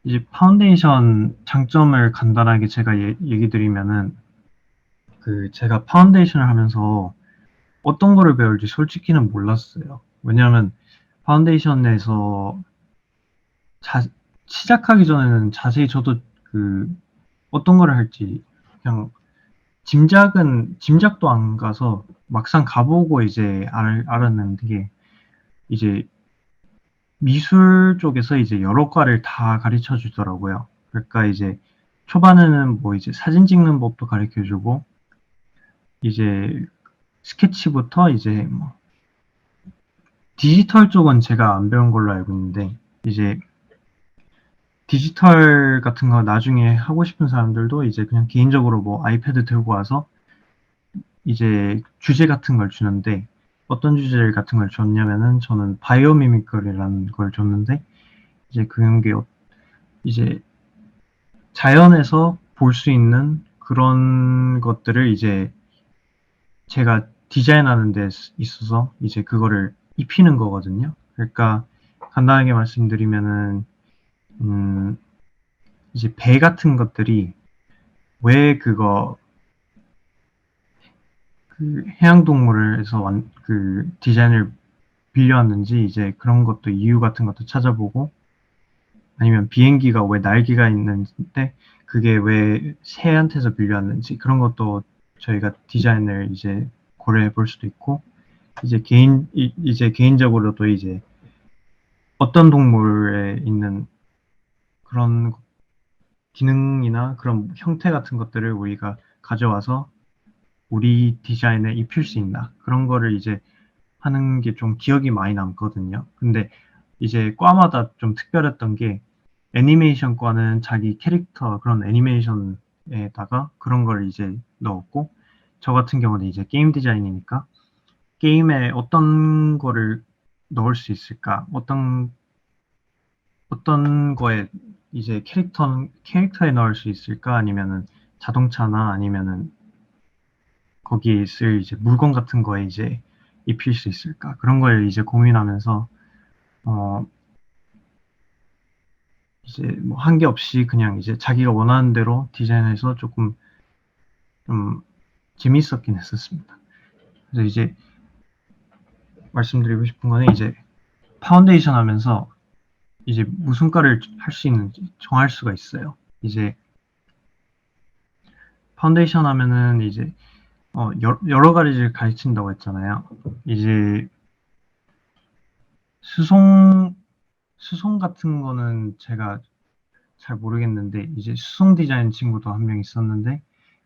이제 파운데이션 장점을 간단하게 제가 얘기 드리면은 제가 파운데이션을 하면서 어떤 거를 배울지 솔직히는 몰랐어요. 왜냐하면 파운데이션에서 시작하기 전에는 자세히 저도 어떤 거를 할지 그냥 짐작도 안 가서 막상 가보고 이제 알았는데, 이제 미술 쪽에서 이제 여러 과를 다 가르쳐 주더라고요. 그러니까 이제 초반에는 뭐 이제 사진 찍는 법도 가르쳐 주고, 이제 스케치부터 이제 뭐 디지털 쪽은 제가 안 배운 걸로 알고 있는데, 이제 디지털 같은 거 나중에 하고 싶은 사람들도 이제 그냥 개인적으로 뭐 아이패드 들고 와서 이제 주제 같은 걸 주는데, 어떤 주제 같은 걸 줬냐면은 저는 바이오미미컬이라는 걸 줬는데, 이제 그런 게 이제 자연에서 볼 수 있는 그런 것들을 이제 제가 디자인하는 데 있어서 이제 그거를 입히는 거거든요. 그러니까 간단하게 말씀드리면은 이제 배 같은 것들이 왜 해양동물에서 디자인을 빌려왔는지, 이제 그런 것도 이유 같은 것도 찾아보고, 아니면 비행기가 왜 날개가 있는데 그게 왜 새한테서 빌려왔는지, 그런 것도 저희가 디자인을 이제 고려해 볼 수도 있고, 이제 개인적으로도 이제 어떤 동물에 있는 그런 기능이나 그런 형태 같은 것들을 우리가 가져와서 우리 디자인에 입힐 수 있나, 그런 거를 이제 하는 게 좀 기억이 많이 남거든요. 근데 이제 과마다 좀 특별했던 게, 애니메이션 과는 자기 캐릭터 그런 애니메이션에다가 그런 걸 이제 넣었고, 저 같은 경우는 이제 게임 디자인이니까 게임에 어떤 거를 넣을 수 있을까, 어떤 거에 이제 캐릭터에 넣을 수 있을까, 아니면은 자동차나 아니면은 거기에 있을 이제 물건 같은 거에 이제 입힐 수 있을까, 그런 걸 이제 고민하면서 어 이제 뭐 한 게 없이 그냥 이제 자기가 원하는 대로 디자인해서 조금 좀 재밌었긴 했었습니다. 그래서 이제 말씀드리고 싶은 거는, 이제 파운데이션 하면서 이제 무슨 과를 할 수 있는지 정할 수가 있어요. 이제 파운데이션 하면은 이제 여러 가지를 가르친다고 했잖아요. 이제 수송 수송 같은 거는 제가 잘 모르겠는데, 이제 수송 디자인 친구도 한 명 있었는데,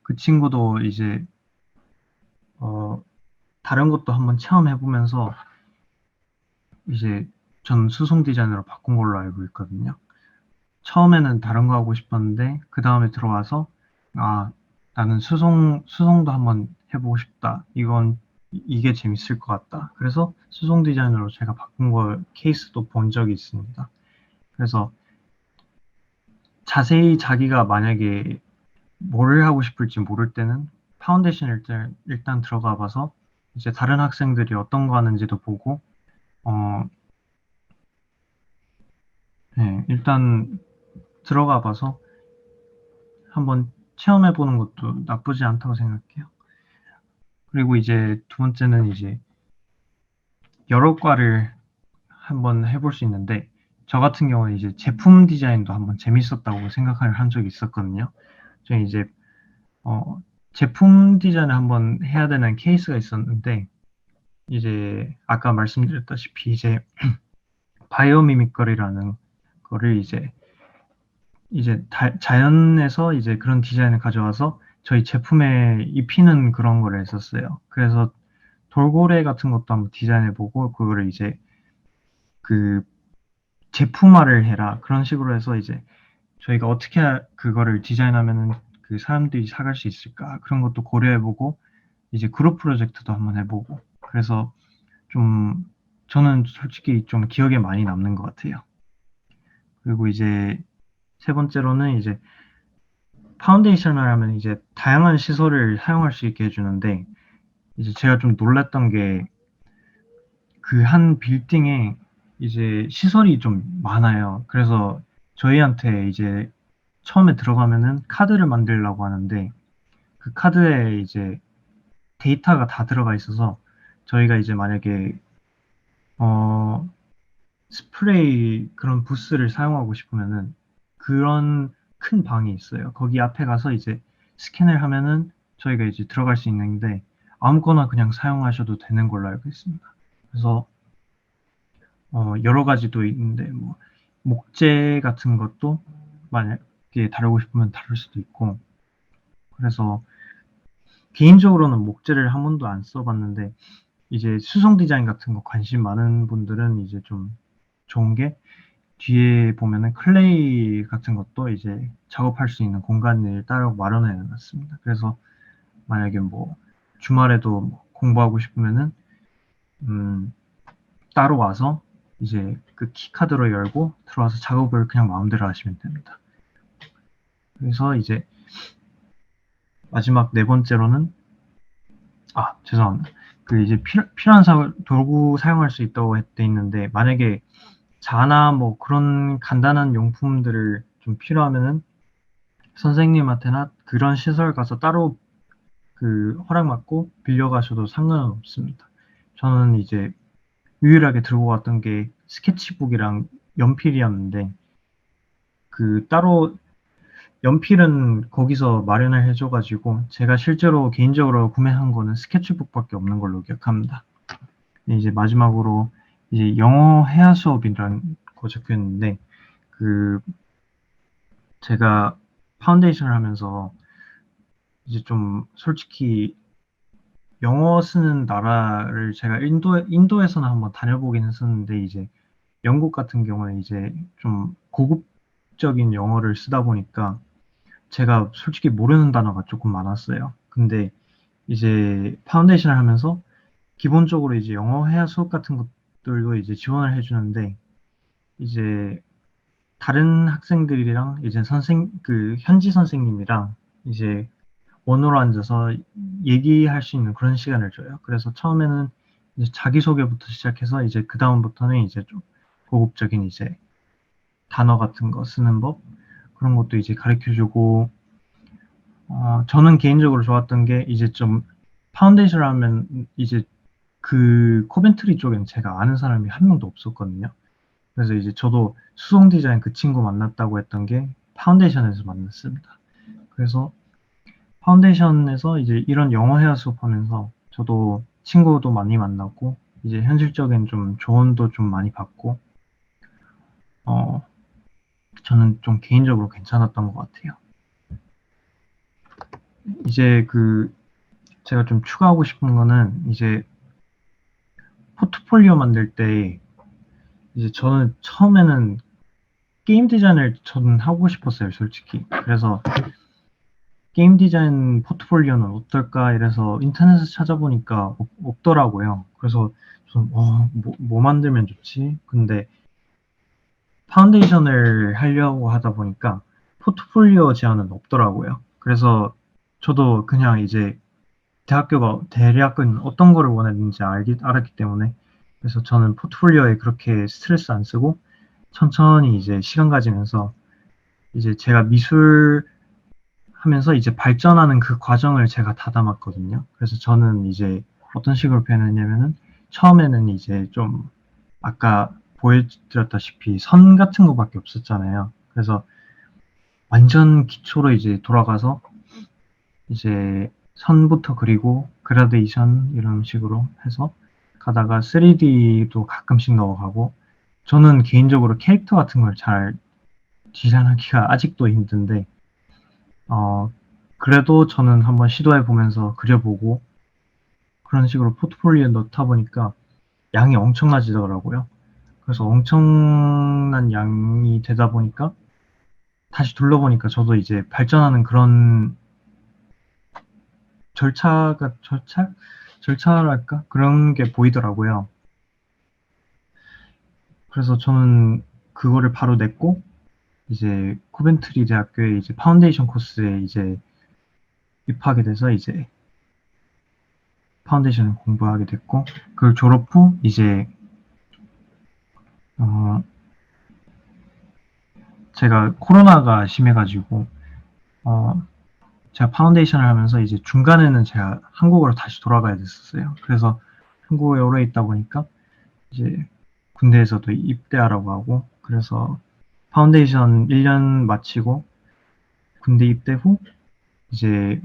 그 친구도 이제 어 다른 것도 한번 체험해 보면서 이제 전 수송 디자인으로 바꾼 걸로 알고 있거든요. 처음에는 다른 거 하고 싶었는데 그 다음에 들어와서, 아, 나는 수송도 한번 해보고 싶다. 이게 재밌을 것 같다. 그래서 수송 디자인으로 제가 바꾼 걸 케이스도 본 적이 있습니다. 그래서 자세히 자기가 만약에 뭐를 하고 싶을지 모를 때는 파운데이션 일단 들어가 봐서 이제 다른 학생들이 어떤 거 하는지도 보고, 어, 네, 일단 들어가 봐서 한번 체험해 보는 것도 나쁘지 않다고 생각해요. 그리고 이제 두 번째는 이제 여러 과를 한번 해볼 수 있는데, 저 같은 경우는 이제 제품 디자인도 한번 재밌었다고 생각을 한 적이 있었거든요. 저는 이제 제품 디자인을 한번 해야 되는 케이스가 있었는데, 이제 아까 말씀드렸다시피 이제 바이오미미컬이라는 거를 이제 자연에서 이제 그런 디자인을 가져와서 저희 제품에 입히는 그런 거를 했었어요. 그래서 돌고래 같은 것도 한번 디자인해보고, 그거를 이제 그 제품화를 해라, 그런 식으로 해서 이제 저희가 어떻게 그거를 디자인하면은 그 사람들이 사갈 수 있을까, 그런 것도 고려해보고, 이제 그룹 프로젝트도 한번 해보고, 그래서 좀 저는 솔직히 좀 기억에 많이 남는 것 같아요. 그리고 이제 세 번째로는 이제 파운데이션을 하면 이제 다양한 시설을 사용할 수 있게 해주는데, 이제 제가 좀 놀랐던 게 그 한 빌딩에 이제 시설이 좀 많아요. 그래서 저희한테 이제 처음에 들어가면은 카드를 만들려고 하는데 그 카드에 이제 데이터가 다 들어가 있어서 저희가 이제 만약에 어, 스프레이 그런 부스를 사용하고 싶으면은 그런 큰 방이 있어요. 거기 앞에 가서 이제 스캔을 하면은 저희가 이제 들어갈 수 있는데 아무거나 그냥 사용하셔도 되는 걸로 알고 있습니다. 그래서 여러 가지도 있는데 뭐 목재 같은 것도 만약에 다루고 싶으면 다룰 수도 있고 그래서 개인적으로는 목재를 한 번도 안 써봤는데 이제 수성 디자인 같은 거 관심 많은 분들은 이제 좀 좋은 게 뒤에 보면은 클레이 같은 것도 이제 작업할 수 있는 공간을 따로 마련해 놨습니다. 그래서 만약에 뭐 주말에도 뭐 공부하고 싶으면은 따로 와서 이제 그 키카드로 열고 들어와서 작업을 그냥 마음대로 하시면 됩니다. 그래서 이제 마지막 네 번째로는 죄송합니다. 그 이제 필요한 도구 사용할 수 있다고 돼 있는데 만약에 자나 뭐 그런 간단한 용품들을 좀 필요하면은 선생님한테나 그런 시설 가서 따로 그 허락받고 빌려가셔도 상관은 없습니다. 저는 이제 유일하게 들고 갔던 게 스케치북이랑 연필이었는데 그 따로 연필은 거기서 마련을 해줘가지고 제가 실제로 개인적으로 구매한 거는 스케치북밖에 없는 걸로 기억합니다. 이제 마지막으로 이제 영어 회화 수업이라는 거 적혀 있는데 그 제가 파운데이션을 하면서 이제 좀 솔직히 영어 쓰는 나라를 제가 인도에서는 한번 다녀보긴 했었는데 이제 영국 같은 경우는 이제 좀 고급적인 영어를 쓰다 보니까 제가 솔직히 모르는 단어가 조금 많았어요. 근데 이제 파운데이션을 하면서 기본적으로 이제 영어 회화 수업 같은 것들도 이제 지원을 해주는데 이제 다른 학생들이랑 이제 그 현지 선생님이랑 이제 원으로 앉아서 얘기할 수 있는 그런 시간을 줘요. 그래서 처음에는 이제 자기소개부터 시작해서 이제 그다음부터는 이제 좀 고급적인 이제 단어 같은 거 쓰는 법 그런 것도 이제 가르쳐 주고 저는 개인적으로 좋았던 게 이제 좀 파운데이션 하면 이제 그 코벤트리 쪽엔 제가 아는 사람이 한 명도 없었거든요. 그래서 이제 저도 수송 디자인 그 친구 만났다고 했던 게 파운데이션에서 만났습니다. 그래서 파운데이션에서 이제 이런 영어 회화 수업하면서 저도 친구도 많이 만났고 이제 현실적인 좀 조언도 좀 많이 받고 어, 저는 좀 개인적으로 괜찮았던 것 같아요. 이제 그 제가 좀 추가하고 싶은 거는 이제 포트폴리오 만들 때 이제 저는 처음에는 게임 디자인을 저는 하고 싶었어요, 솔직히. 그래서 게임 디자인 포트폴리오는 어떨까 이래서 인터넷에 찾아보니까 없더라고요. 그래서 좀, 뭐 만들면 좋지? 근데 파운데이션을 하려고 하다 보니까 포트폴리오 제안은 없더라고요. 그래서 저도 그냥 이제 대략은 어떤 거를 원했는지 알았기 때문에 그래서 저는 포트폴리오에 그렇게 스트레스 안 쓰고 천천히 이제 시간 가지면서 이제 제가 미술 하면서 이제 발전하는 그 과정을 제가 다 담았거든요. 그래서 저는 이제 어떤 식으로 표현했냐면은 처음에는 이제 좀 아까 보여드렸다시피 선 같은 거밖에 없었잖아요. 그래서 완전 기초로 이제 돌아가서 이제 선부터 그리고 그라데이션 이런 식으로 해서 가다가 3D도 가끔씩 넣어가고 저는 개인적으로 캐릭터 같은 걸 잘 디자인하기가 아직도 힘든데 어, 그래도 저는 한번 시도해 보면서 그려보고 그런 식으로 포트폴리오에 넣다 보니까 양이 엄청나지더라고요. 그래서 엄청난 양이 되다 보니까 다시 둘러보니까 저도 이제 발전하는 그런 절차랄까? 그런 게 보이더라고요. 그래서 저는 그거를 바로 냈고 이제 코벤트리 대학교에 이제 파운데이션 코스에 이제 입학하게 돼서 이제 파운데이션을 공부하게 됐고 그걸 졸업 후 이제 어, 제가 코로나가 심해가지고 제가 파운데이션을 하면서 이제 중간에는 제가 한국으로 다시 돌아가야 됐었어요. 그래서 한국에 오래 있다 보니까 이제 군대에서도 입대하라고 하고, 그래서 파운데이션 1년 마치고 군대 입대 후 이제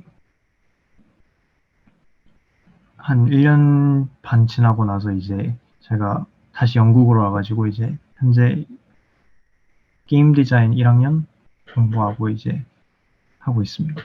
한 1년 반 지나고 나서 이제 제가 다시 영국으로 와가지고 이제 현재 게임 디자인 1학년 공부하고 이제 하고 있습니다.